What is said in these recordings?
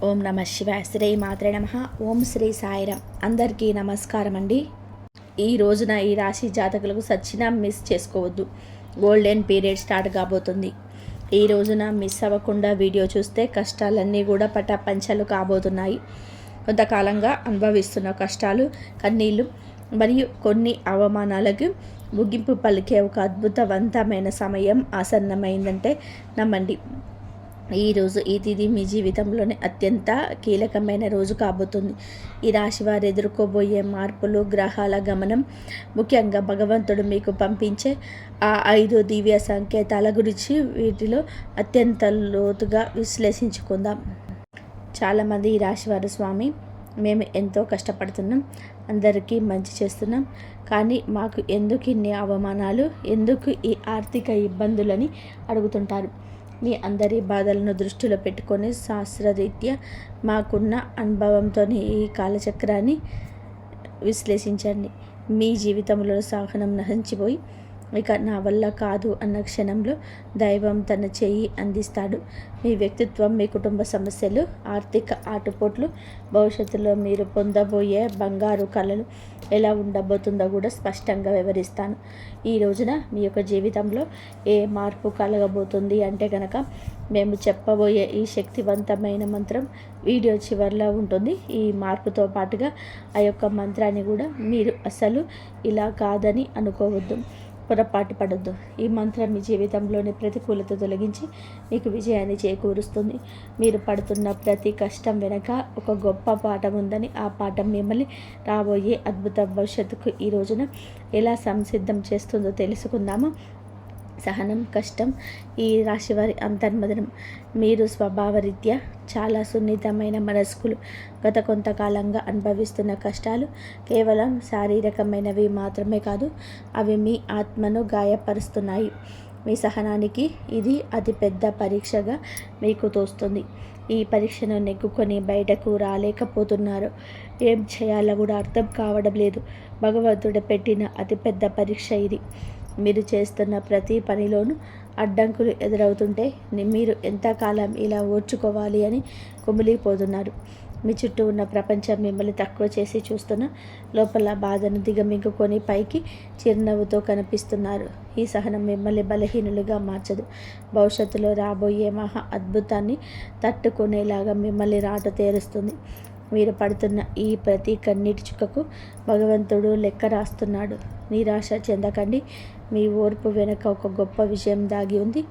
ఓం నమ శివాయ. శ్రీ మాత్రే నమ. ఓం శ్రీ సాయిరామ్. అందరికీ నమస్కారం అండి. ఈ రోజున ఈ రాశి జాతకులకు సచ్చినా మిస్ చేసుకోవద్దు. గోల్డెన్ పీరియడ్ స్టార్ట్ కాబోతుంది. ఈ రోజున మిస్ అవ్వకుండా వీడియో చూస్తే కష్టాలన్నీ కూడా పటాపంచలు కాబోతున్నాయి. కొంతకాలంగా అనుభవిస్తున్న కష్టాలు, కన్నీళ్ళు మరియు కొన్ని అవమానాలకు ముగింపు పలికే ఒక అద్భుతవంతమైన సమయం ఆసన్నమైందంటే నమ్మండి. ఈరోజు ఈ తిథి మీ జీవితంలోనే అత్యంత కీలకమైన రోజు కాబోతుంది. ఈ రాశి వారు ఎదుర్కోబోయే మార్పులు, గ్రహాల గమనం, ముఖ్యంగా భగవంతుడు మీకు పంపించే ఆ 5 దివ్య సంకేతాల గురించి వీటిలో అత్యంత లోతుగా విశ్లేషించుకుందాం. చాలామంది ఈ రాశివారు, స్వామి మేము ఎంతో కష్టపడుతున్నాం, అందరికీ మంచి చేస్తున్నాం, కానీ మాకు ఎందుకు ఇన్ని అవమానాలు, ఎందుకు ఈ ఆర్థిక ఇబ్బందులని అడుగుతుంటారు. మీ అందరి బాధలను దృష్టిలో పెట్టుకొని శాస్త్రరీత్యా మాకున్న అనుభవంతో ఈ కాలచక్రాన్ని విశ్లేషించండి. మీ జీవితంలో సహనం నశించిపోయి ఇక నా వల్ల కాదు అన్న క్షణంలో దైవం తన చెయ్యి అందిస్తాడు. మీ వ్యక్తిత్వం, మీ కుటుంబ సమస్యలు, ఆర్థిక ఆటుపోట్లు, భవిష్యత్తులో మీరు పొందబోయే బంగారు కళలు ఎలా ఉండబోతుందో కూడా స్పష్టంగా వివరిస్తాను. ఈ రోజున మీ యొక్క జీవితంలో ఏ మార్పు కలగబోతుంది అంటే కనుక మేము చెప్పబోయే ఈ శక్తివంతమైన మంత్రం వీడియో చివరిలో ఉంటుంది. ఈ మార్పుతో పాటుగా ఆ యొక్క మంత్రాన్ని కూడా మీరు అసలు ఇలా కాదని అనుకోవద్దు, పొరపాటు పడొద్దు. ఈ మంత్రం మీ జీవితంలోని ప్రతికూలత తొలగించి మీకు విజయాన్ని చేకూరుస్తుంది. మీరు పడుతున్న ప్రతి కష్టం వెనక ఒక గొప్ప పాఠం ఉందని, ఆ పాఠం మిమ్మల్ని రాబోయే అద్భుత భవిష్యత్తుకు ఈ రోజున ఎలా సంసిద్ధం చేస్తుందో తెలుసుకుందాము. సహనం, కష్టం ఈ రాశివారి అంతర్మదనం. మీరు స్వభావరీత్యా చాలా సున్నితమైన మనస్కులు. గత కొంతకాలంగా అనుభవిస్తున్న కష్టాలు కేవలం శారీరకమైనవి మాత్రమే కాదు, అవి మీ ఆత్మను గాయపరుస్తున్నాయి. మీ సహనానికి ఇది అతిపెద్ద పరీక్షగా మీకు తోస్తుంది. ఈ పరీక్షను నెగ్గుకొని బయటకు రాలేకపోతున్నారు. ఏం చేయాలో కూడా అర్థం కావడం లేదు. భగవంతుడు పెట్టిన అతిపెద్ద పరీక్ష ఇది. మీరు చేస్తున్న ప్రతి పనిలోనూ అడ్డంకులు ఎదురవుతుంటే మీరు ఎంతకాలం ఇలా ఓర్చుకోవాలి అని కుమిలిపోతున్నారు. మీ చుట్టూ ఉన్న ప్రపంచం మిమ్మల్ని తక్కువ చేసి చూస్తున్న లోపల బాధను దిగమింగుకొని పైకి చిరునవ్వుతో కనిపిస్తున్నారు. ఈ సహనం మిమ్మల్ని బలహీనులుగా మార్చదు. భవిష్యత్తులో రాబోయే మహా అద్భుతాన్ని తట్టుకునేలాగా మిమ్మల్ని రాట తేరుస్తుంది. మీరు పడుతున్న ఈ ప్రతి కన్నీటి చుక్కకు భగవంతుడు లెక్క రాస్తున్నాడు. నిరాశ చెందకండి. మీ ఓర్పు వెనుక ఒక గొప్ప విజయం దాగి ఉంది.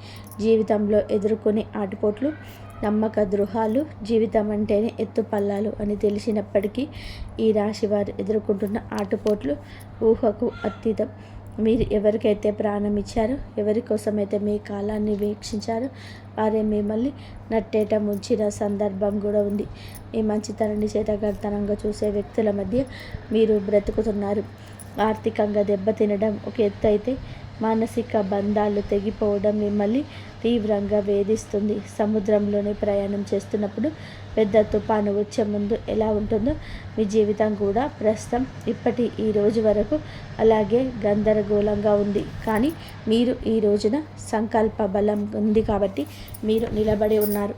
జీవితంలో ఎదుర్కొనే ఆటుపోట్లు, నమ్మక ద్రోహాలు జీవితం అంటేనే ఎత్తుపల్లాలు అని తెలిసినప్పటికీ ఈ రాశి వారు ఎదుర్కొంటున్న ఆటుపోట్లు ఊహకు అతీతం. మీరు ఎవరికైతే ప్రాణం ఇచ్చారో, ఎవరి కోసమైతే మీ కాలాన్ని వీక్షించారో వారే మిమ్మల్ని నట్టేట ముంచిన సందర్భం కూడా ఉంది. మీ మంచితనాన్ని చేతగర్తనంగా చూసే వ్యక్తుల మధ్య మీరు బ్రతుకుతున్నారు. ఆర్థికంగా దెబ్బతినడం ఒక ఎత్తు అయితే, మానసిక బంధాలు తెగిపోవడం మిమ్మల్ని తీవ్రంగా వేధిస్తుంది. సముద్రంలోనే ప్రయాణం చేస్తున్నప్పుడు పెద్ద తుఫాను వచ్చే ముందు ఎలా ఉంటుందో మీ జీవితం కూడా ప్రస్తుతం ఇప్పటి ఈ రోజు వరకు అలాగే గందరగోళంగా ఉంది. కానీ మీరు ఈ రోజున సంకల్ప బలం ఉంది కాబట్టి మీరు నిలబడి ఉన్నారు.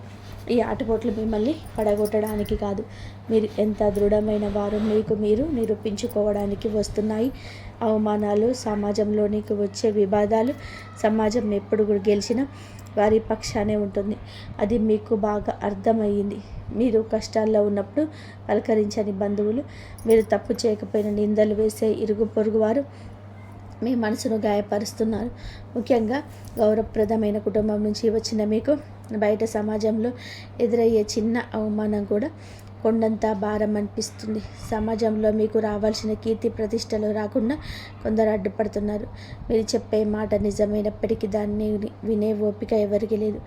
ఈ ఆటపోట్లు మిమ్మల్ని పడగొట్టడానికి కాదు, మీరు ఎంత దృఢమైన వారు మీకు మీరు నిరూపించుకోవడానికి వస్తున్నాయి. అవమానాలు, సమాజంలోనికి వచ్చే వివాదాలు, సమాజం ఎప్పుడు కూడా గెలిచినా వారి పక్షానే ఉంటుంది. అది మీకు బాగా అర్థమయ్యింది. మీరు కష్టాల్లో ఉన్నప్పుడు పలకరించని బంధువులు, మీరు తప్పు చేయకపోయిన నిందలు వేసే ఇరుగు పొరుగు వారు మీ మనసును గాయపరుస్తున్నారు. ముఖ్యంగా గౌరవప్రదమైన కుటుంబం నుంచి వచ్చిన మీకు బయట సమాజంలో ఎదురయ్యే చిన్న అవమానం కూడా కొండంత భారం అనిపిస్తుంది. సమాజంలో మీకు రావాల్సిన కీర్తి ప్రతిష్టలు రాకుండా కొందరు అడ్డుపడుతున్నారు. మీరు చెప్పే మాట నిజమైనప్పటికీ దాన్ని వినే ఓపిక ఎవరికి లేదు.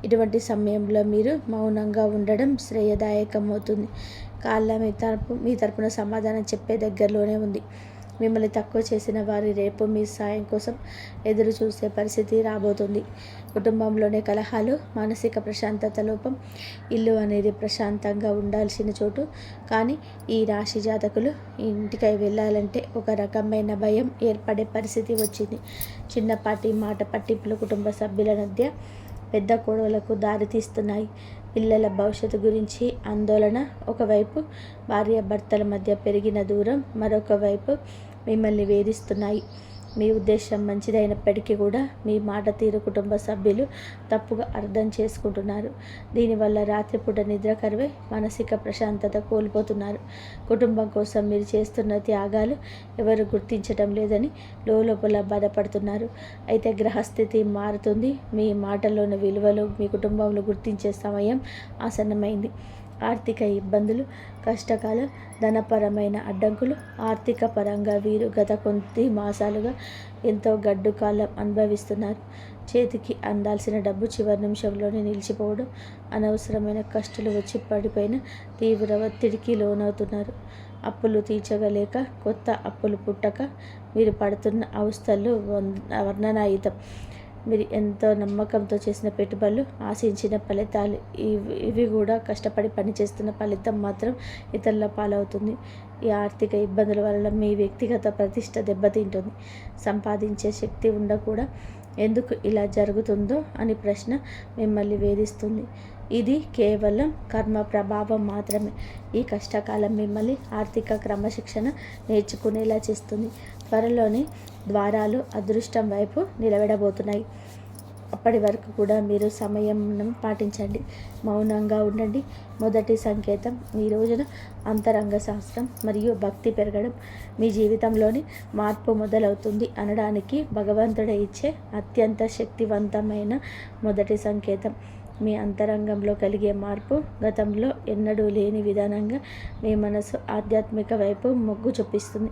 ఇటువంటి సమయంలో మీరు మౌనంగా ఉండడం శ్రేయదాయకం అవుతుంది. కాళ్ళ మీ తరపున సమాధానం చెప్పే దగ్గరలోనే ఉంది. మిమ్మల్ని తక్కువ చేసిన వారి రేపు మీ సాయం కోసం ఎదురు చూసే పరిస్థితి రాబోతుంది. కుటుంబంలోనే కలహాలు, మానసిక ప్రశాంతత లోపం. ఇల్లు అనేది ప్రశాంతంగా ఉండాల్సిన చోటు, కానీ ఈ రాశి జాతకులు ఇంటికై వెళ్ళాలంటే ఒక రకమైన భయం ఏర్పడే పరిస్థితి వచ్చింది. చిన్నపాటి మాట పట్టింపులు కుటుంబ సభ్యుల మధ్య పెద్ద గొడవలకు దారితీస్తున్నాయి. పిల్లల భవిష్యత్తు గురించి ఆందోళన. ఒకవైపు భార్యాభర్తల మధ్య పెరిగిన దూరం, మరొక వైపు మిమ్మల్ని వేధిస్తున్నాయి. మీ ఉద్దేశం మంచిదైనప్పటికీ కూడా మీ మాట తీరు కుటుంబ సభ్యులు తప్పుగా అర్థం చేసుకుంటున్నారు. దీనివల్ల రాత్రిపూట నిద్ర కరువై మానసిక ప్రశాంతత కోల్పోతున్నారు. కుటుంబం కోసం మీరు చేస్తున్న త్యాగాలు ఎవరు గుర్తించటం లేదని లోపల బాధపడుతున్నారు. అయితే గ్రహస్థితి మారుతుంది. మీ మాటల్లోని విలువలు మీ కుటుంబంలో గుర్తించే సమయం ఆసన్నమైంది. ఆర్థిక ఇబ్బందులు, కష్టకాలం, ధనపరమైన అడ్డంకులు. ఆర్థిక పరంగా వీరు గత కొద్ది మాసాలుగా ఎంతో గడ్డు కాలం అనుభవిస్తున్నారు. చేతికి అందాల్సిన డబ్బు చివరి నిమిషంలోనే నిలిచిపోవడం, అనవసరమైన కష్టాలు వచ్చి పడిపోయిన తీవ్ర ఒత్తిడికి లోనవుతున్నారు. అప్పులు తీర్చగలేక కొత్త అప్పులు పుట్టక మీరు పడుతున్న అవస్థలు వర్ణనాయుతం. మీరు ఎంతో నమ్మకంతో చేసిన పెట్టుబడులు, ఆశించిన ఫలితాలు ఇవి కూడా కష్టపడి పనిచేస్తున్న ఫలితం మాత్రం ఇతరుల పాలవుతుంది. ఈ ఆర్థిక ఇబ్బందుల వల్ల మీ వ్యక్తిగత ప్రతిష్ట దెబ్బతింటుంది. సంపాదించే శక్తి ఉండకూడా ఎందుకు ఇలా జరుగుతుందో అని ప్రశ్న మిమ్మల్ని వేధిస్తుంది. ఇది కేవలం కర్మ ప్రభావం మాత్రమే. ఈ కష్టకాలం మిమ్మల్ని ఆర్థిక క్రమశిక్షణ నేర్చుకునేలా చేస్తుంది. త్వరలోనే ద్వారాలు అదృష్టం వైపు నిలబడబోతున్నాయి. అప్పటి వరకు కూడా మీరు సమయం పాటించండి, మౌనంగా ఉండండి. మొదటి సంకేతం, ఈ రోజున అంతరంగ శాస్త్రం మరియు భక్తి పెరగడం, మీ జీవితంలోని మార్పు మొదలవుతుంది అనడానికి భగవంతుడే ఇచ్చే అత్యంత శక్తివంతమైన మొదటి సంకేతం. మీ అంతరంగంలో కలిగే మార్పు గతంలో ఎన్నడూ లేని విధానంగా మీ మనసు ఆధ్యాత్మిక వైపు మొగ్గు చూపిస్తుంది.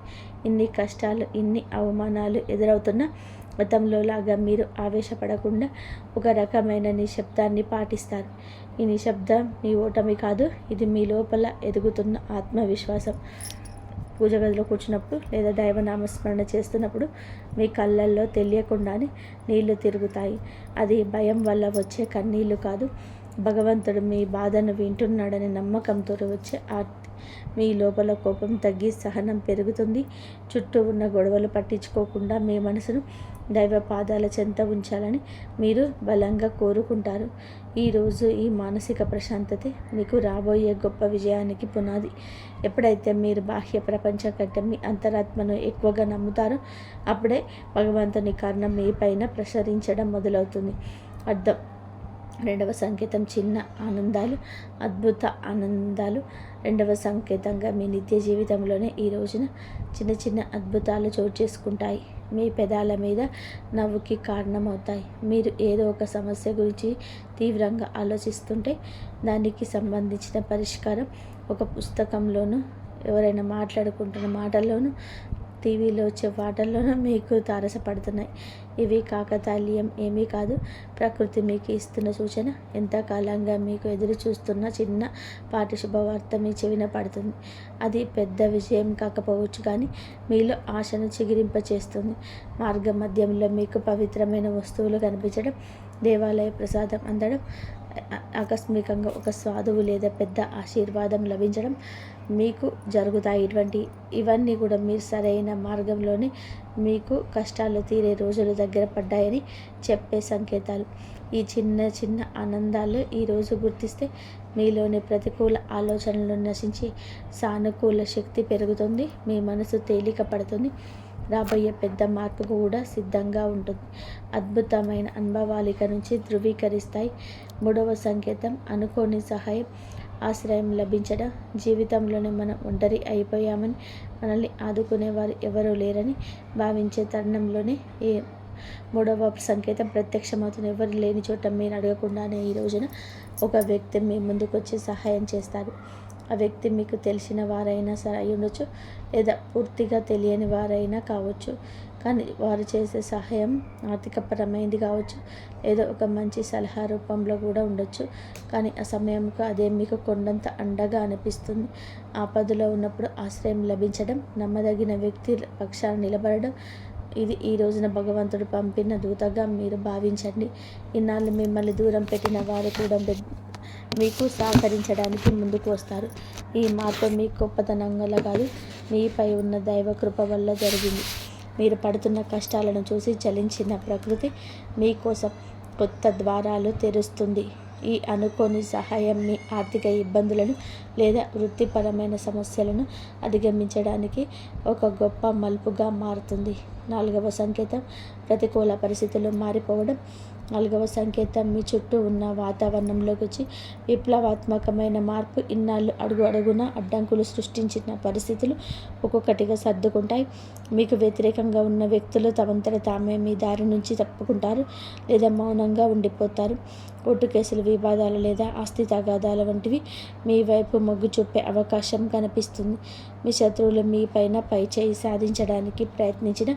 ఇన్ని కష్టాలు, ఇన్ని అవమానాలు ఎదురవుతున్నా గతంలో లాగా మీరు ఆవేశపడకుండా ఒక రకమైన నిశ్శబ్దాన్ని పాటిస్తారు. ఈ నిశ్శబ్దం మీ ఓటమి కాదు, ఇది మీ లోపల ఎదుగుతున్న ఆత్మవిశ్వాసం. పూజ గదిలో కూర్చున్నప్పుడు లేదా దైవనామస్మరణ చేస్తున్నప్పుడు మీ కళ్ళల్లో తెలియకుండానే నీళ్లు తిరుగుతాయి. అది భయం వల్ల వచ్చే కన్నీళ్లు కాదు, భగవంతుడు మీ బాధను వింటున్నాడనే నమ్మకంతో వచ్చే ఆర్తి. మీ లోపల కోపం తగ్గి సహనం పెరుగుతుంది. చుట్టూ ఉన్న గొడవలు పట్టించుకోకుండా మీ మనసును దైవ పాదాల చెంత ఉంచాలని మీరు బలంగా కోరుకుంటారు. ఈరోజు ఈ మానసిక ప్రశాంతతే మీకు రాబోయే గొప్ప విజయానికి పునాది. ఎప్పుడైతే మీరు బాహ్య ప్రపంచం కంటే మీ అంతరాత్మను ఎక్కువగా నమ్ముతారో అప్పుడే భగవంతుని కారణం మీ పైన ప్రసరించడం మొదలవుతుంది. అర్థం. రెండవ సంకేతం, చిన్న ఆనందాలు, అద్భుత ఆనందాలు. రెండవ సంకేతంగా మీ నిత్య జీవితంలోనే ఈ రోజున చిన్న చిన్న అద్భుతాలు చోటు చేసుకుంటాయి. మీ పెదాల మీద నవ్వుకి కారణమవుతాయి. మీరు ఏదో ఒక సమస్య గురించి తీవ్రంగా ఆలోచిస్తుంటే దానికి సంబంధించిన పరిష్కారం ఒక పుస్తకంలోనూ, ఎవరైనా మాట్లాడుకుంటున్న మాటల్లోనూ, టీవీలో వచ్చే పాటల్లోనూ మీకు తారసపడుతున్నాయి. ఇవి కాకతాళీయం ఏమీ కాదు. ప్రకృతి మీకు ఇస్తున్న సూచన. ఎంతకాలంగా మీకు ఎదురు చూస్తున్న చిన్న పాటి శుభవార్త మీ చెవిన పడుతుంది. అది పెద్ద విజయం కాకపోవచ్చు, కానీ మీలో ఆశను చిగిరింపచేస్తుంది. మార్గ మధ్యంలో మీకు పవిత్రమైన వస్తువులు కనిపించడం, దేవాలయ ప్రసాదం అందడం, ఆకస్మికంగా ఒక సాధువు లేదా పెద్ద ఆశీర్వాదం లభించడం మీకు జరుగుతాయి. ఇవన్నీ కూడా మీరు సరైన మార్గంలోనే మీకు కష్టాలు తీరే రోజులు దగ్గర పడ్డాయని చెప్పే సంకేతాలు. ఈ చిన్న చిన్న ఆనందాలు ఈరోజు గుర్తిస్తే మీలోని ప్రతికూల ఆలోచనలు నశించి సానుకూల శక్తి పెరుగుతుంది. మీ మనసు తేలిక పడుతుంది. రాబోయే పెద్ద మార్పు కూడా సిద్ధంగా ఉంటుంది. అద్భుతమైన అనుభవాలిక నుంచి ధృవీకరిస్తాయి. మూడవ సంకేతం, అనుకోని సహాయం, ఆశ్రయం లభించడం. జీవితంలోనే మనం ఒంటరి అయిపోయామని, మనల్ని ఆదుకునేవారు ఎవరూ లేరని భావించే తరుణంలోనే ఈ మూడవ సంకేతం ప్రత్యక్షమవుతుంది. ఎవరు లేని చోట మీరు అడగకుండానే ఈ రోజున ఒక వ్యక్తి మీ ముందుకు వచ్చి సహాయం చేస్తారు. ఆ వ్యక్తి మీకు తెలిసిన వారైనా సరే అయి ఉండొచ్చు, లేదా పూర్తిగా తెలియని వారైనా కావచ్చు. కానీ వారు చేసే సహాయం ఆర్థికపరమైనది కావచ్చు, లేదా ఒక మంచి సలహా రూపంలో కూడా ఉండొచ్చు. కానీ ఆ సమయంలో అదే మీకు కొండంత అండగా అనిపిస్తుంది. ఆపదలో ఉన్నప్పుడు ఆశ్రయం లభించడం, నమ్మదగిన వ్యక్తి పక్షాన నిలబడడం, ఇది ఈ రోజున భగవంతుడు పంపిన దూతగా మీరు భావించండి. ఇన్నాళ్ళు మిమ్మల్ని దూరం పెట్టిన వారు కూడా మీకు సహకరించడానికి ముందుకు వస్తారు. ఈ మార్పు మీ గొప్పతనం వల్ల కాదు, మీపై ఉన్న దైవ కృప వల్ల జరిగింది. మీరు పడుతున్న కష్టాలను చూసి చలించిన ప్రకృతి మీకోసం కొత్త ద్వారాలు తెరుస్తుంది. ఈ అనుకోని సహాయం మీ ఆర్థిక ఇబ్బందులను లేదా వృత్తిపరమైన సమస్యలను అధిగమించడానికి ఒక గొప్ప మలుపుగా మారుతుంది. 4వ సంకేతం ప్రతికూల పరిస్థితులు మారిపోవడం. 4వ సంకేతం మీ చుట్టూ ఉన్న వాతావరణంలోకి వచ్చి విప్లవాత్మకమైన మార్పు. ఇన్నాళ్ళు అడుగు అడుగున అడ్డంకులు సృష్టించిన పరిస్థితులు ఒక్కొక్కటిగా సర్దుకుంటాయి. మీకు వ్యతిరేకంగా ఉన్న వ్యక్తులు తమంతట తామే మీ దారి నుంచి తప్పుకుంటారు లేదా మౌనంగా ఉండిపోతారు. కోర్టు కేసులు, వివాదాలు లేదా ఆస్తి తగాదాల వంటివి మీ వైపు మొగ్గు చూపే అవకాశం కనిపిస్తుంది. మీ శత్రువులు మీ పైన పైచేయి సాధించడానికి ప్రయత్నించిన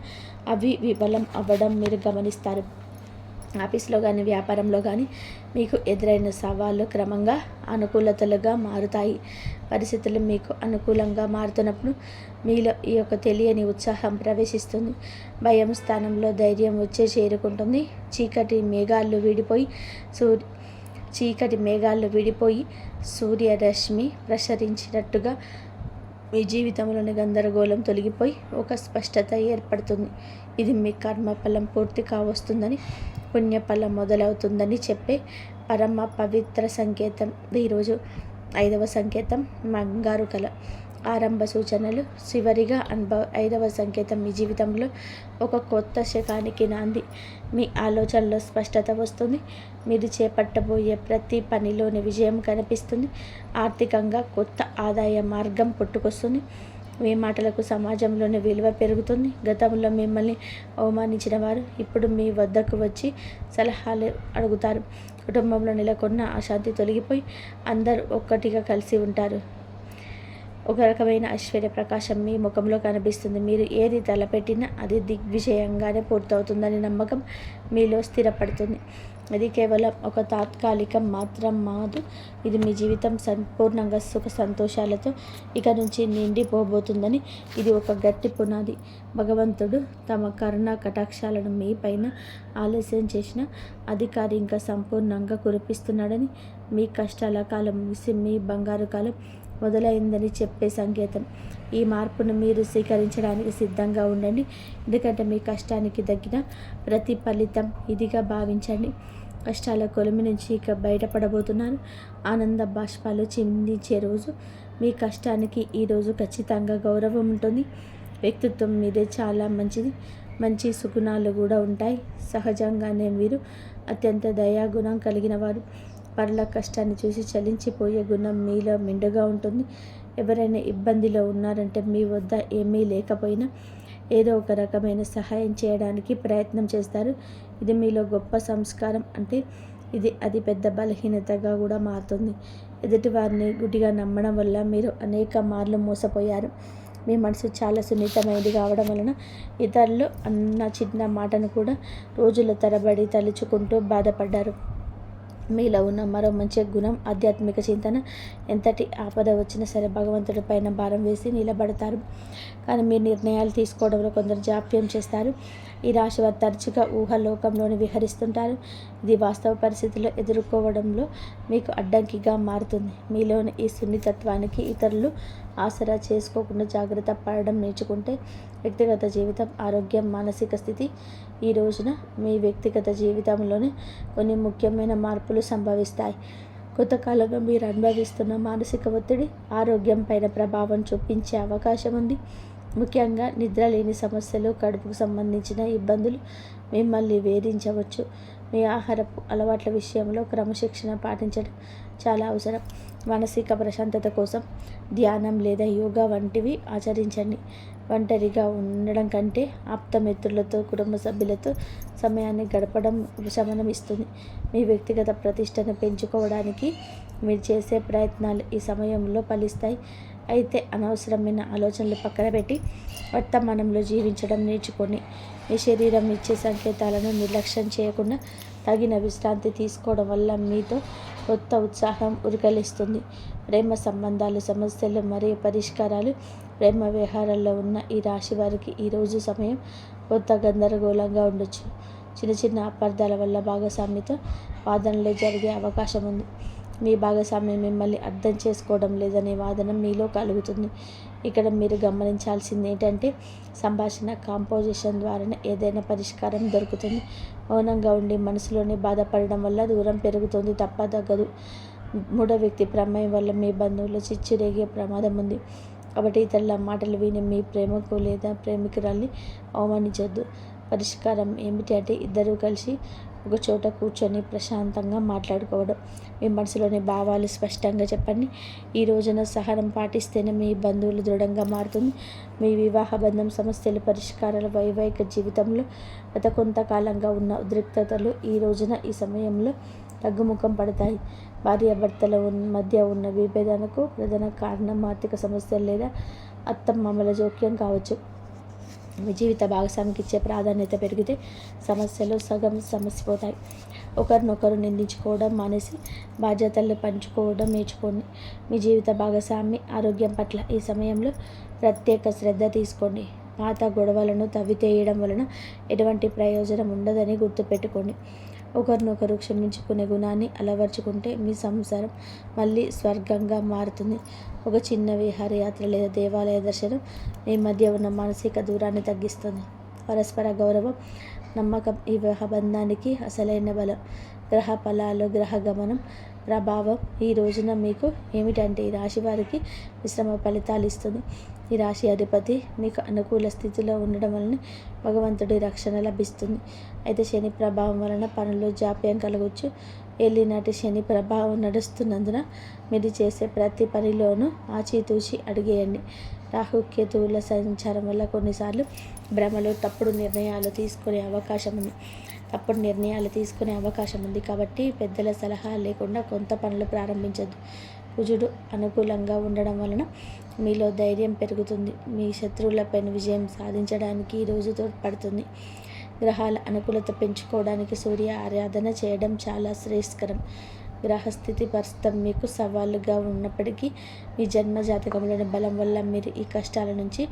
అవి విఫలం అవ్వడం మీరు గమనిస్తారు. ఆఫీస్లో కానీ వ్యాపారంలో కానీ మీకు ఎదురైన సవాళ్ళు క్రమంగా అనుకూలతలుగా మారుతాయి. పరిస్థితులు మీకు అనుకూలంగా మారుతున్నప్పుడు మీలో ఈ యొక్క తెలియని ఉత్సాహం ప్రవేశిస్తుంది. భయం స్థానంలో ధైర్యం వచ్చే చేరుకుంటుంది. చీకటి మేఘాలు విడిపోయి సూర్యరశ్మి ప్రసరించినట్టుగా మీ జీవితంలోని గందరగోళం తొలగిపోయి ఒక స్పష్టత ఏర్పడుతుంది. ఇది మీ కర్మఫలం పూర్తి కావస్తుందని, పుణ్యఫలం మొదలవుతుందని చెప్పే పరమ పవిత్ర సంకేతం. ఈరోజు 5వ సంకేతం బంగారు కళ. ఆరంభ సూచనలు. చివరిగా 5వ సంకేతం మీ జీవితంలో ఒక కొత్త శకానికి నాంది. మీ ఆలోచనలో స్పష్టత వస్తుంది. మీరు చేపట్టబోయే ప్రతి పనిలోని విజయం కనిపిస్తుంది. ఆర్థికంగా కొత్త ఆదాయ మార్గం పుట్టుకొస్తుంది. మీ మాటలకు సమాజంలోని విలువ పెరుగుతుంది. గతంలో మిమ్మల్ని అవమానించిన వారు ఇప్పుడు మీ వద్దకు వచ్చి సలహాలు అడుగుతారు. కుటుంబంలో నెలకొన్న అశాంతి తొలగిపోయి అందరూ ఒక్కటిగా కలిసి ఉంటారు. ఒక రకమైన ఐశ్వర్య ప్రకాశం మీ ముఖంలో కనిపిస్తుంది. మీరు ఏది తలపెట్టినా అది దిగ్విజయంగానే పూర్తవుతుందని నమ్మకం మీలో స్థిరపడుతుంది. ఇది కేవలం ఒక తాత్కాలికం మాత్రం మాదు. ఇది మీ జీవితం సంపూర్ణంగా సుఖ సంతోషాలతో ఇక నుంచి నిండిపోబోతుందని ఇది ఒక గట్టి పునాది. భగవంతుడు తమ కరుణా కటాక్షాలను మీ పైన ఆలస్యం చేసిన అధికారి ఇంకా సంపూర్ణంగా కురిపిస్తున్నాడని, మీ కష్టాల కాలం ముగిసి మీ బంగారు కాలం మొదలైందని చెప్పే సంకేతం. ఈ మార్పును మీరు స్వీకరించడానికి సిద్ధంగా ఉండండి. ఎందుకంటే మీ కష్టానికి తగ్గిన ప్రతి ఫలితం ఇదిగా భావించండి. కష్టాల కొలిమి నుంచి ఇక బయటపడబోతున్నారు. ఆనంద బాష్పాలు చిందించే రోజు. మీ కష్టానికి ఈరోజు ఖచ్చితంగా గౌరవం ఉంటుంది. వ్యక్తిత్వం మీదే చాలా మంచిది. మంచి సుగుణాలు కూడా ఉంటాయి. సహజంగానే మీరు అత్యంత దయాగుణం కలిగిన వారు. పరుల కష్టాన్ని చూసి చలించిపోయే గుణం మీలో మెండుగా ఉంటుంది. ఎవరైనా ఇబ్బందిలో ఉన్నారంటే మీ వద్ద ఏమీ లేకపోయినా ఏదో ఒక రకమైన సహాయం చేయడానికి ప్రయత్నం చేస్తారు. ఇది మీలో గొప్ప సంస్కారం. అంటే ఇది అతి పెద్ద బలహీనతగా కూడా మారుతుంది. ఎదుటివారిని గుడ్డిగా నమ్మడం వల్ల మీరు అనేక మార్లు మోసపోయారు. మీ మనసు చాలా సున్నితమైనది కావడం వలన ఇతరులు అన్న చిన్న మాటను కూడా రోజుల తరబడి తలుచుకుంటూ బాధపడ్డారు. మీలో ఉన్న మరో మంచి గుణం ఆధ్యాత్మిక చింతన. ఎంతటి ఆపద వచ్చినా సరే భగవంతుడి పైన భారం వేసి నిలబడతారు. కానీ మీ నిర్ణయాలు తీసుకోవడంలో కొందరు జాప్యం చేస్తారు. ఈ రాశి వారు తరచుగా ఊహలోకంలోనే విహరిస్తుంటారు. ఇది వాస్తవ పరిస్థితుల్లో ఎదుర్కోవడంలో మీకు అడ్డంకిగా మారుతుంది. మీలోని ఈ సున్నితత్వానికి ఇతరులు ఆసరా చేసుకోకుండా జాగ్రత్త పడడం నేర్చుకుంటే వ్యక్తిగత జీవితం, ఆరోగ్యం, మానసిక స్థితి. ఈ రోజున మీ వ్యక్తిగత జీవితంలోనే కొన్ని ముఖ్యమైన మార్పులు సంభవిస్తాయి. కొంతకాలంగా మీరు అనుభవిస్తున్న మానసిక ఒత్తిడి ఆరోగ్యం పైన ప్రభావం చూపించే అవకాశం ఉంది. ముఖ్యంగా నిద్రలేని సమస్యలు, కడుపుకు సంబంధించిన ఇబ్బందులు మిమ్మల్ని వేధించవచ్చు. మీ ఆహారపు అలవాట్ల విషయంలో క్రమశిక్షణ పాటించడం చాలా అవసరం. మానసిక ప్రశాంతత కోసం ధ్యానం లేదా యోగా వంటివి ఆచరించండి. ఒంటరిగా ఉండడం కంటే ఆప్తమిత్రులతో, కుటుంబ సభ్యులతో సమయాన్ని గడపడం ఉపశమనం ఇస్తుంది. మీ వ్యక్తిగత ప్రతిష్టను పెంచుకోవడానికి మీరు చేసే ప్రయత్నాలు ఈ సమయంలో ఫలిస్తాయి. అయితే అనవసరమైన ఆలోచనలు పక్కన పెట్టి వర్తమానంలో జీవించడం నేర్చుకొని మీ శరీరం ఇచ్చే సంకేతాలను నిర్లక్ష్యం చేయకుండా తగిన విశ్రాంతి తీసుకోవడం వల్ల మీతో కొత్త ఉత్సాహం ఉరకలిస్తుంది. ప్రేమ సంబంధాలు, సమస్యలు మరియు పరిష్కారాలు. ప్రేమ వ్యవహారాల్లో ఉన్న ఈ రాశి వారికి ఈరోజు సమయం కొత్త గందరగోళంగా ఉండొచ్చు. చిన్న చిన్న అపార్థాల వల్ల భాగస్వామితో వాదనలు జరిగే అవకాశం ఉంది. మీ భాగస్వామి మిమ్మల్ని అర్థం చేసుకోవడం లేదనే వాదన మీలో కలుగుతుంది. ఇక్కడ మీరు గమనించాల్సింది ఏంటంటే సంభాషణ కాంపోజిషన్ ద్వారానే ఏదైనా పరిష్కారం దొరుకుతుంది. మౌనంగా ఉండి మనసులోనే బాధపడడం వల్ల దూరం పెరుగుతుంది తప్ప తగ్గదు. మూడో వ్యక్తి ప్రమేయం వల్ల మీ బంధువులు చిచ్చురేగే ప్రమాదం ఉంది. కాబట్టి ఇతరుల మాటలు విని మీ ప్రేమకు లేదా ప్రేమికురాల్ని అవమానించొద్దు. పరిష్కారం ఏమిటి అంటే ఇద్దరూ కలిసి ఒక చోట కూర్చొని ప్రశాంతంగా మాట్లాడుకోవడం. మీ మనసులోని భావాలు స్పష్టంగా చెప్పండి. ఈ రోజున సహనం పాటిస్తేనే మీ బంధువులు దృఢంగా మారుతుంది. మీ వివాహ బంధం సమస్యలు పరిష్కారాల వైవాహిక జీవితంలో గత కొంతకాలంగా ఉన్న ఉద్రిక్తతలు ఈ రోజున ఈ సమయంలో తగ్గుముఖం పడతాయి. భార్యాభర్తల మధ్య ఉన్న విభేదాలకు ప్రధాన కారణం ఆర్థిక సమస్యలు లేదా అత్తమామల జోక్యం కావచ్చు. మీ జీవిత భాగస్వామికి ఇచ్చే ప్రాధాన్యత పెరిగితే సమస్యలు సగం సమసిపోతాయి. ఒకరినొకరు నిందించుకోవడం మానేసి బాధ్యతలు పంచుకోవడం నేర్చుకోండి. మీ జీవిత భాగస్వామి ఆరోగ్యం పట్ల ఈ సమయంలో ప్రత్యేక శ్రద్ధ తీసుకోండి. పాత గొడవలను తవ్వితేయడం వలన ఎటువంటి ప్రయోజనం ఉండదని గుర్తుపెట్టుకోండి. ఒకరినొకరు క్షమించుకునే గుణాన్ని అలవర్చుకుంటే మీ సంసారం మళ్ళీ స్వర్గంగా మారుతుంది. ఒక చిన్న విహారయాత్ర లేదా దేవాలయ దర్శనం మీ మధ్య ఉన్న మానసిక దూరాన్ని తగ్గిస్తుంది. పరస్పర గౌరవం, నమ్మకం ఈ వివాహ బంధానికి అసలైన బలం. గ్రహ ఫలాలు, గ్రహ గమనం ప్రభావం ఈ రోజున మీకు ఏమిటంటే ఈ రాశి వారికి మిశ్రమ ఫలితాలు ఇస్తుంది. ఈ రాశి అధిపతి మీకు అనుకూల స్థితిలో ఉండడం వలన భగవంతుడి రక్షణ లభిస్తుంది. అయితే శని ప్రభావం వలన పనులు జాప్యం కలగవచ్చు. ఏలినాటి శని ప్రభావం నడుస్తున్నందున మీరు చేసే ప్రతి పనిలోనూ ఆచితూచి అడిగేయండి. రాహుకేతువుల సంచారం వల్ల కొన్నిసార్లు భ్రమలు, తప్పుడు నిర్ణయాలు తీసుకునే అవకాశం ఉంది. కాబట్టి పెద్దల సలహా లేకుండా కొంత పనులు ప్రారంభించద్దు. కుజుడు అనుకూలంగా ఉండడం వలన మీలో ధైర్యం పెరుగుతుంది. మీ శత్రువులపైన విజయం సాధించడానికి ఈ రోజు తోడ్పడుతుంది. గ్రహాల అనుకూలత పెంచుకోవడానికి సూర్య ఆరాధన చేయడం చాలా శ్రేయస్కరం. గ్రహస్థితి ప్రస్తుతం మీకు సవాలుగా ఉన్నప్పటికీ మీ జన్మ జాతకంలోని బలం వల్ల మీరు ఈ కష్టాల నుంచి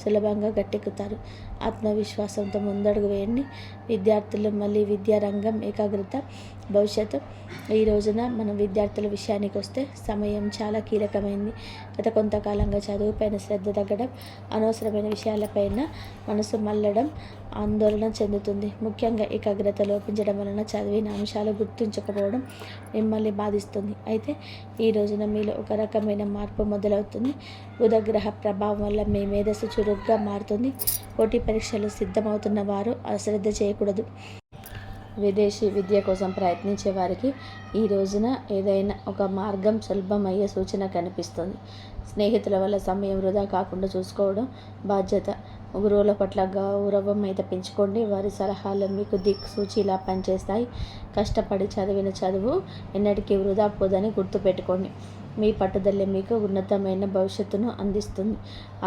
సులభంగా గట్టెక్కుతారు. ఆత్మవిశ్వాసంతో ముందడుగు వేయండి. విద్యార్థులు మళ్ళీ విద్యారంగం ఏకాగ్రత భవిష్యత్తు. ఈ రోజున మనం విద్యార్థుల విషయానికి వస్తే సమయం చాలా కీలకమైంది. గత కొంతకాలంగా చదువుపైన శ్రద్ధ తగ్గడం, అనవసరమైన విషయాలపైన మనసు మళ్ళడం ఆందోళన చెందుతుంది. ముఖ్యంగా ఏకాగ్రత లోపించడం వలన చదివిన అంశాలు గుర్తుంచకపోవడం మిమ్మల్ని బాధిస్తుంది. అయితే ఈ రోజున మీలో ఒక రకమైన మార్పు మొదలవుతుంది. బుధగ్రహ ప్రభావం వల్ల మీ మేధస్సు చురుగ్గా మారుతుంది. పోటీ పరీక్షలు సిద్ధమవుతున్న వారు అశ్రద్ధ చేయకూడదు. విదేశీ విద్య కోసం ప్రయత్నించే వారికి ఈ రోజున ఏదైనా ఒక మార్గం సులభమయ్యే సూచన కనిపిస్తుంది. స్నేహితుల వల్ల సమయం వృధా కాకుండా చూసుకోవడం బాధ్యత. గురువుల పట్ల గౌరవం అయితే పెంచుకోండి. వారి సలహాలు మీకు దిక్సూచిలా పనిచేస్తాయి. కష్టపడి చదివిన చదువు ఎన్నటికీ వృధా పోదని గుర్తుపెట్టుకోండి. మీ పట్టుదల మీకు ఉన్నతమైన భవిష్యత్తును అందిస్తుంది.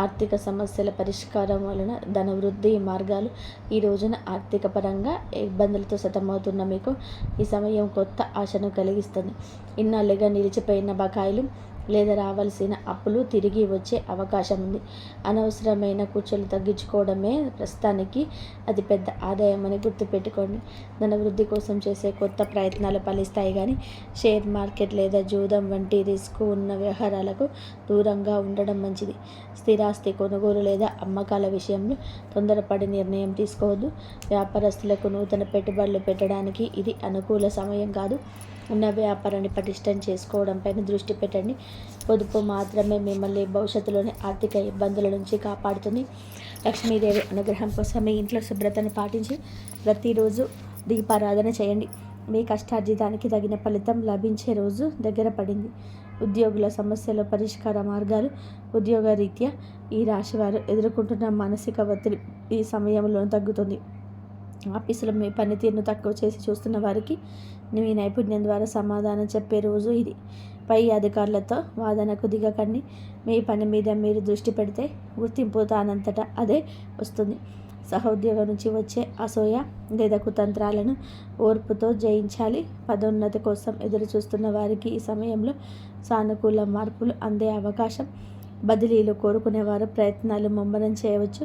ఆర్థిక సమస్యల పరిష్కారం వలన ధనవృద్ధి మార్గాలు. ఈ రోజున ఆర్థిక పరంగా ఇబ్బందులతో సతమవుతున్న మీకు ఈ సమయం కొత్త ఆశను కలిగిస్తుంది. ఇన్నాళ్ళుగా నిలిచిపోయిన బకాయిలు లేదా రావాల్సిన అప్పులు తిరిగి వచ్చే అవకాశం ఉంది. అనవసరమైన ఖర్చులు తగ్గించుకోవడమే ప్రస్తుతానికి అతిపెద్ద ఆదాయం అని గుర్తుపెట్టుకోండి. ధనవృద్ధి కోసం చేసే కొత్త ప్రయత్నాలు ఫలిస్తాయి, కానీ షేర్ మార్కెట్ లేదా జూదం వంటి రిస్క్ ఉన్న వ్యవహారాలకు దూరంగా ఉండడం మంచిది. స్థిరాస్తి కొనుగోలు లేదా అమ్మకాల విషయంలో తొందరపడి నిర్ణయం తీసుకోవద్దు. వ్యాపారస్తులకు నూతన పెట్టుబడులు పెట్టడానికి ఇది అనుకూల సమయం కాదు. ఉన్న వ్యాపారాన్ని పటిష్టం చేసుకోవడంపైన దృష్టి పెట్టండి. పొదుపు మాత్రమే మిమ్మల్ని భవిష్యత్తులోని ఆర్థిక ఇబ్బందుల నుంచి కాపాడుతుంది. లక్ష్మీదేవి అనుగ్రహం కోసం మీ ఇంట్లో శుభ్రతను పాటించి ప్రతిరోజు దీపారాధన చేయండి. మీ కష్టార్జితానికి తగిన ఫలితం లభించే రోజు దగ్గర పడింది. ఉద్యోగుల సమస్యల పరిష్కార మార్గాలు. ఉద్యోగరీత్యా ఈ రాశివారు ఎదుర్కొంటున్న మానసిక ఒత్తిడి ఈ సమయంలో తగ్గుతుంది. ఆఫీసులో మీ పనితీరును తక్కువ చేసి చూస్తున్న వారికి మీ నైపుణ్యం ద్వారా సమాధానం చెప్పే రోజు ఇది. పై అధికారులతో వాదనకు దిగకండి. మీ పని మీద మీరు దృష్టి పెడితే గుర్తింపు తానంతటా అదే వస్తుంది. సహోద్యోగం నుంచి వచ్చే అసూయ లేదా కుతంత్రాలను ఓర్పుతో జయించాలి. పదోన్నతి కోసం ఎదురు చూస్తున్న వారికి ఈ సమయంలో సానుకూల మార్పులు అందే అవకాశం. బదిలీలు కోరుకునేవారు ప్రయత్నాలు ముమ్మరం చేయవచ్చు.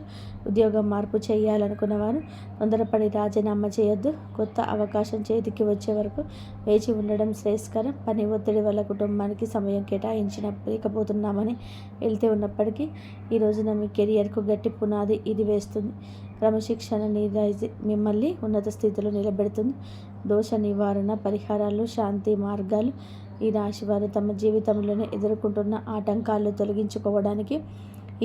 ఉద్యోగం మార్పు చేయాలనుకునేవారు తొందరపడి రాజీనామా చేయొద్దు. కొత్త అవకాశం చేతికి వచ్చే వరకు వేచి ఉండడం శ్రేయస్కరం. పని ఒత్తిడి వల్ల కుటుంబానికి సమయం కేటాయించలేకపోతున్నామని వెళ్తే ఉన్నప్పటికీ ఈ రోజున మీ కెరియర్కు గట్టి పునాది ఇది వేస్తుంది. క్రమశిక్షణ మిమ్మల్ని ఉన్నత స్థితిలో నిలబెడుతుంది. దోష నివారణ పరిహారాలు, శాంతి మార్గాలు. ఈ రాశివారు తమ జీవితంలోనే ఎదుర్కొంటున్న ఆటంకాలు తొలగించుకోవడానికి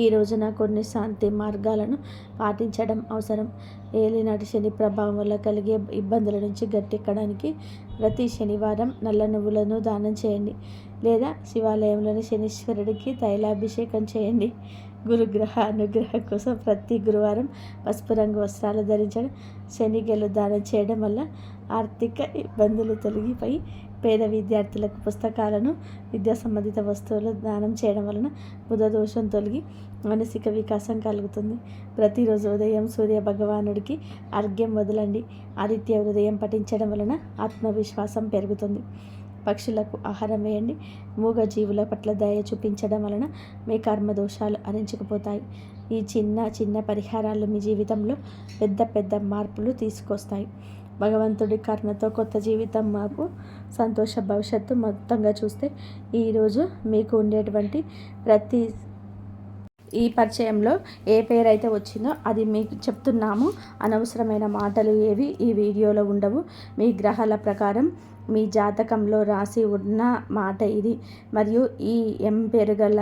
ఈ రోజున కొన్ని శాంతి మార్గాలను పాటించడం అవసరం. ఏలినాటి శని ప్రభావం వల్ల కలిగే ఇబ్బందుల నుంచి గట్టెక్కడానికి ప్రతి శనివారం నల్ల నువ్వులను దానం చేయండి, లేదా శివాలయంలోని శనీశ్వరుడికి తైలాభిషేకం చేయండి. గురుగ్రహ అనుగ్రహం కోసం ప్రతి గురువారం పసుపు రంగు వస్త్రాలు ధరించడం, శనిగలు దానం చేయడం వల్ల ఆర్థిక ఇబ్బందులు తొలగిపోయి పేద విద్యార్థులకు పుస్తకాలను, విద్యా సంబంధిత వస్తువులు దానం చేయడం వలన బుధ దోషం తొలగి మానసిక వికాసం కలుగుతుంది. ప్రతిరోజు ఉదయం సూర్య భగవానుడికి అర్ఘ్యం వదలండి. ఆదిత్య హృదయం పఠించడం వలన ఆత్మవిశ్వాసం పెరుగుతుంది. పక్షులకు ఆహారం వేయండి. మూగ జీవుల పట్ల దయ చూపించడం వలన మీ కర్మ దోషాలు అరించుకుపోతాయి. ఈ చిన్న చిన్న పరిహారాలు మీ జీవితంలో పెద్ద పెద్ద మార్పులు తీసుకొస్తాయి. భగవంతుడి కరుణతో కొత్త జీవితం మార్పు, సంతోష భవిష్యత్తు. మొత్తంగా చూస్తే ఈరోజు మీకు ఉండేటువంటి ప్రతి ఈ పరిచయంలో ఏ పేరైతే వచ్చిందో అది మీకు చెప్తున్నాము. అనవసరమైన మాటలు ఏవి ఈ వీడియోలో ఉండవు. మీ గ్రహాల ప్రకారం మీ జాతకంలో రాసి ఉన్న మాట ఇది. మరియు ఈ పేరు గల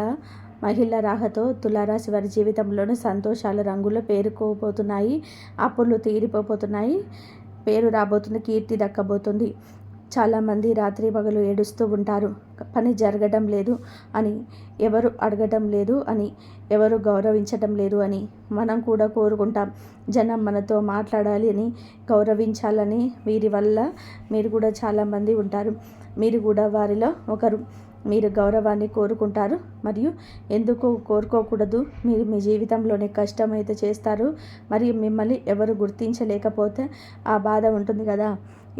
మహిళ రాహతో తులారాశి వారి జీవితంలోని సంతోషాల రంగులో పేరుకోబోతున్నాయి. అప్పులు తీరిపోతున్నాయి. పేరు రాబోతుంది. కీర్తి దక్కబోతుంది. చాలామంది రాత్రి పగలు ఏడుస్తూ ఉంటారు. పని జరగడం లేదు అని, ఎవరు అడగడం లేదు అని, ఎవరు గౌరవించడం లేదు అని. మనం కూడా కోరుకుంటాం జనం మనతో మాట్లాడాలి అని, గౌరవించాలని. వీరి వల్ల మీరు కూడా చాలామంది ఉంటారు. మీరు కూడా వారిలో ఒకరు. మీరు గౌరవాన్ని కోరుకుంటారు. మరియు ఎందుకు కోరుకోకూడదు? మీరు మీ జీవితంలోనే కష్టమైతే చేస్తారు. మరియు మిమ్మల్ని ఎవరు గుర్తించలేకపోతే ఆ బాధ ఉంటుంది కదా.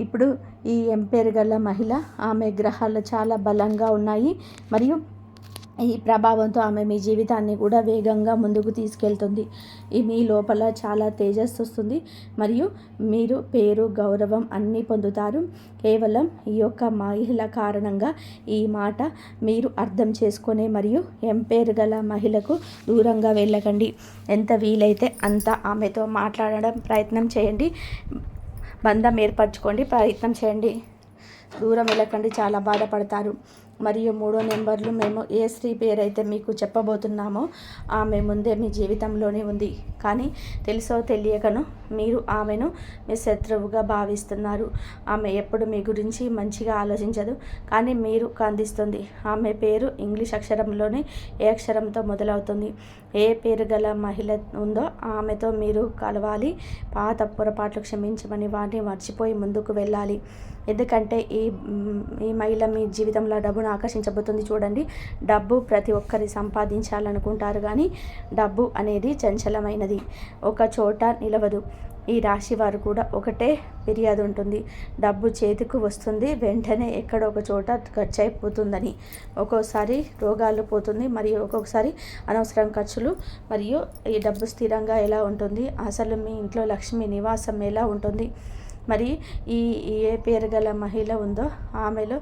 ఇప్పుడు ఈ పేరు గల మహిళ, ఆమె గ్రహాలు చాలా బలంగా ఉన్నాయి. మరియు ఈ ప్రభావంతో ఆమె మీ జీవితాన్ని కూడా వేగంగా ముందుకు తీసుకెళ్తుంది. మీ లోపల చాలా తేజస్సు వస్తుంది. మరియు మీరు పేరు, గౌరవం అన్నీ పొందుతారు. కేవలం ఈ యొక్క మహిళ కారణంగా ఈ మాట మీరు అర్థం చేసుకొని మరియు పేరు గల మహిళకు దూరంగా వెళ్ళకండి. ఎంత వీలైతే అంత ఆమెతో మాట్లాడడం ప్రయత్నం చేయండి. బంధం ఏర్పరచుకోండి, ప్రయత్నం చేయండి. దూరం వెళ్ళకండి, చాలా బాధపడతారు. మరియు 3వ నెంబర్లు మేము ఏ స్త్రీ పేరైతే మీకు చెప్పబోతున్నామో ఆమె ముందే మీ జీవితంలోనే ఉంది. కానీ తెలుసో తెలియకను మీరు ఆమెను మీ శత్రువుగా భావిస్తున్నారు. ఆమె ఎప్పుడు మీ గురించి మంచిగా ఆలోచించదు, కానీ మీరు కందిస్తుంది. ఆమె పేరు ఇంగ్లీష్ అక్షరంలోనే ఏ అక్షరంతో మొదలవుతుంది. ఏ పేరు గల మహిళ ఉందో ఆమెతో మీరు కలవాలి. పాత పొరపాట్లు క్షమించమని వాటిని మర్చిపోయి ముందుకు వెళ్ళాలి. ఎందుకంటే ఈ మహిళ మీ జీవితంలో డబ్బును ఆకర్షించబోతుంది. చూడండి, డబ్బు ప్రతి ఒక్కరి సంపాదించాలనుకుంటారు, కానీ డబ్బు అనేది చంచలమైనది, ఒక చోట నిలవదు. ఈ రాశి వారు కూడా ఒకటే ఫిర్యాదు ఉంటుంది. డబ్బు చేతికి వస్తుంది, వెంటనే ఎక్కడో ఒక చోట ఖర్చు అయిపోతుందని. ఒక్కోసారి రోగాలు పోతుంది, మరియు ఒక్కొక్కసారి అనవసరం ఖర్చులు. మరియు ఈ డబ్బు స్థిరంగా ఎలా ఉంటుంది? అసలు మీ ఇంట్లో లక్ష్మి నివాసం ఎలా ఉంటుంది? మరి ఏ పేరు గల మహిళ ఉందో ఆమెలో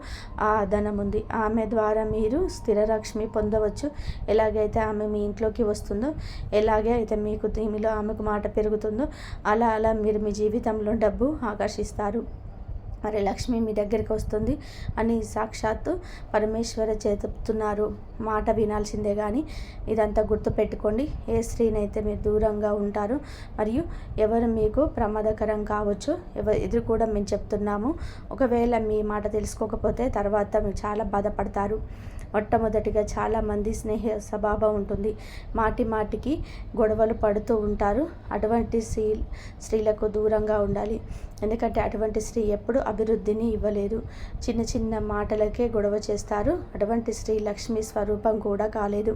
ఆ ధనం ఉంది. ఆమె ద్వారా మీరు స్థిరలక్ష్మి పొందవచ్చు. ఎలాగైతే ఆమె మీ ఇంట్లోకి వస్తుందో, ఎలాగే అయితే మీకు దీనిలో ఆమెకు మాట పెరుగుతుందో అలా మీరు మీ జీవితంలో డబ్బు ఆకర్షిస్తారు. మరి లక్ష్మి మీ దగ్గరికి వస్తుంది అని సాక్షాత్తు పరమేశ్వర చెప్తున్నారు. మాట వినాల్సిందే. కానీ ఇదంతా గుర్తుపెట్టుకోండి. ఏ స్త్రీనైతే మీరు దూరంగా ఉంటారో మరియు ఎవరు మీకు ప్రమాదకరం కావచ్చు, ఎదురు కూడా మేము చెప్తున్నాము. ఒకవేళ మీ మాట తెలుసుకోకపోతే తర్వాత మీరు చాలా బాధపడతారు. మొట్టమొదటిగా చాలామంది స్నేహ స్వభావం ఉంటుంది. మాటికి గొడవలు పడుతూ ఉంటారు. అటువంటి స్త్రీలకు దూరంగా ఉండాలి. ఎందుకంటే అటువంటి స్త్రీ ఎప్పుడు అభివృద్ధిని ఇవ్వలేదు. చిన్న చిన్న మాటలకే గొడవ చేస్తారు. అటువంటి స్త్రీ లక్ష్మీ స్వరూపం కూడా కాలేదు.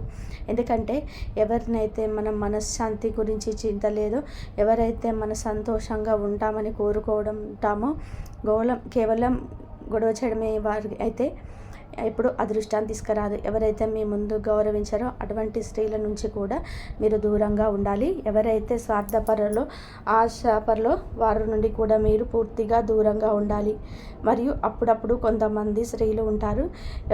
ఎందుకంటే ఎవరినైతే మనం మనశ్శాంతి గురించి చింత లేదో, ఎవరైతే మన సంతోషంగా ఉంటామని కోరుకోవడం ఉంటామో, కేవలం గొడవ చేయడమే వారి అయితే ఎప్పుడు అదృష్టాన్ని తీసుకురాదు. ఎవరైతే మీ ముందు గౌరవించారో అటువంటి స్త్రీల నుంచి కూడా మీరు దూరంగా ఉండాలి. ఎవరైతే స్వార్థపరులో ఆశాపరులో వారి నుండి కూడా మీరు పూర్తిగా దూరంగా ఉండాలి. మరియు అప్పుడప్పుడు కొంతమంది స్త్రీలు ఉంటారు,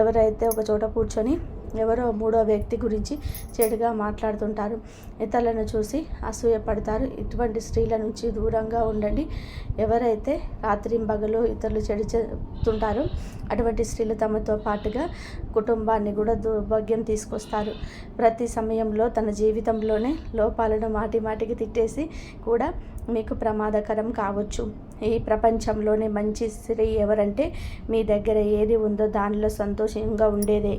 ఎవరైతే ఒక చోట కూర్చొని ఎవరో మూడో వ్యక్తి గురించి చెడుగా మాట్లాడుతుంటారు, ఇతరులను చూసి అసూయపడతారు. ఇటువంటి స్త్రీల నుంచి దూరంగా ఉండండి. ఎవరైతే రాత్రింబగలు ఇతరులు చెడు చెప్తుంటారో అటువంటి స్త్రీలు తమతో పాటుగా కుటుంబాన్ని కూడా దౌర్భాగ్యం తీసుకొస్తారు. ప్రతి సమయంలో తన జీవితంలోనే లోపాలను మాటికి తిట్టేసి కూడా మీకు ప్రమాదకరం కావచ్చు. ఈ ప్రపంచంలోనే మంచి స్త్రీ ఎవరంటే మీ దగ్గర ఏది ఉందో దానిలో సంతోషంగా ఉండేదే.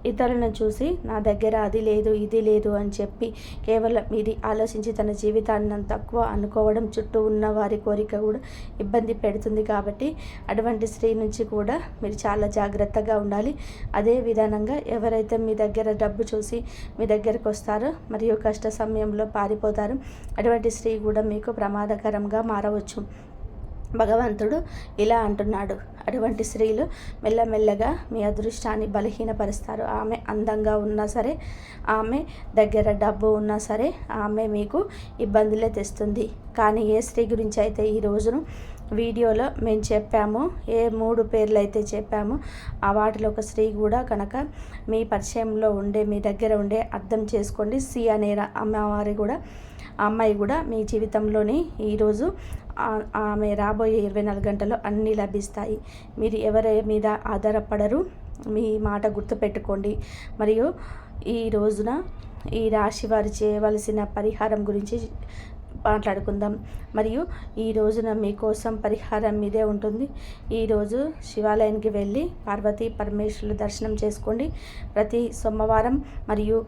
ఇతరులను చూసి నా దగ్గర అది లేదు ఇది లేదు అని చెప్పి కేవలం ఇది ఆలోచించి తన జీవితాన్ని తక్కువ అనుకోవడం చుట్టూ ఉన్న వారి కోరిక కూడా ఇబ్బంది పెడుతుంది. కాబట్టి అటువంటి స్త్రీ నుంచి కూడా మీరు చాలా జాగ్రత్తగా ఉండాలి. అదే విధానంగా ఎవరైతే మీ దగ్గర డబ్బు చూసి మీ దగ్గరకు వస్తారో మరియు కష్ట సమయంలో పారిపోతారో అటువంటి స్త్రీ కూడా మీకు ప్రమాదకరంగా మారవచ్చు. భగవంతుడు ఇలా అంటున్నాడు, అటువంటి స్త్రీలు మెల్లమెల్లగా మీ అదృష్టాన్ని బలహీనపరుస్తారు. ఆమె అందంగా ఉన్నా సరే, ఆమె దగ్గర డబ్బు ఉన్నా సరే ఆమె మీకు ఇబ్బందులే తెస్తుంది. కానీ ఏ స్త్రీ గురించి అయితే ఈ రోజును వీడియోలో మేము చెప్పామో, ఏ 3 పేర్లు అయితే చెప్పామో ఆ వాటిలో ఒక స్త్రీ కూడా కనుక మీ పరిచయంలో ఉండే మీ దగ్గర ఉండే అర్థం చేసుకోండి. సి అనే అమ్మవారి కూడా ఆ అమ్మాయి కూడా మీ జీవితంలోని ఈరోజు ఆమె రాబోయే 24 గంటల్లో అన్నీ లభిస్తాయి. మీరు ఎవరి మీద ఆధారపడరు. మీ మాట గుర్తుపెట్టుకోండి. మరియు ఈ రోజున ఈ రాశి వారు చేయవలసిన పరిహారం గురించి మాట్లాడుకుందాం. మరియు ఈ రోజున మీకోసం పరిహారం మీదే ఉంటుంది. ఈరోజు శివాలయానికి వెళ్ళి పార్వతీ పరమేశ్వరుల దర్శనం చేసుకోండి. ప్రతి సోమవారం మరియు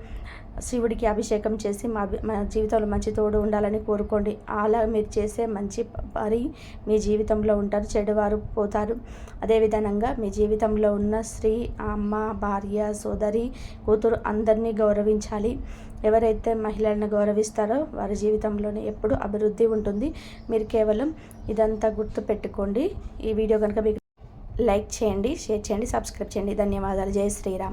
శివుడికి అభిషేకం చేసి మా జీవితంలో మంచి తోడు ఉండాలని కోరుకోండి. అలా మీరు చేసే మంచి పని మీ జీవితంలో ఉంటారు, చెడువారు పోతారు. అదేవిధంగా మీ జీవితంలో ఉన్న స్త్రీ, అమ్మ, భార్య, సోదరి, కూతురు అందరినీ గౌరవించాలి. ఎవరైతే మహిళలను గౌరవిస్తారో వారి జీవితంలోనే ఎప్పుడు అభివృద్ధి ఉంటుంది. మీరు కేవలం ఇదంతా గుర్తుపెట్టుకోండి. ఈ వీడియో కనుక మీకు లైక్ చేయండి, షేర్ చేయండి, సబ్స్క్రైబ్ చేయండి. ధన్యవాదాలు. జై శ్రీరామ్.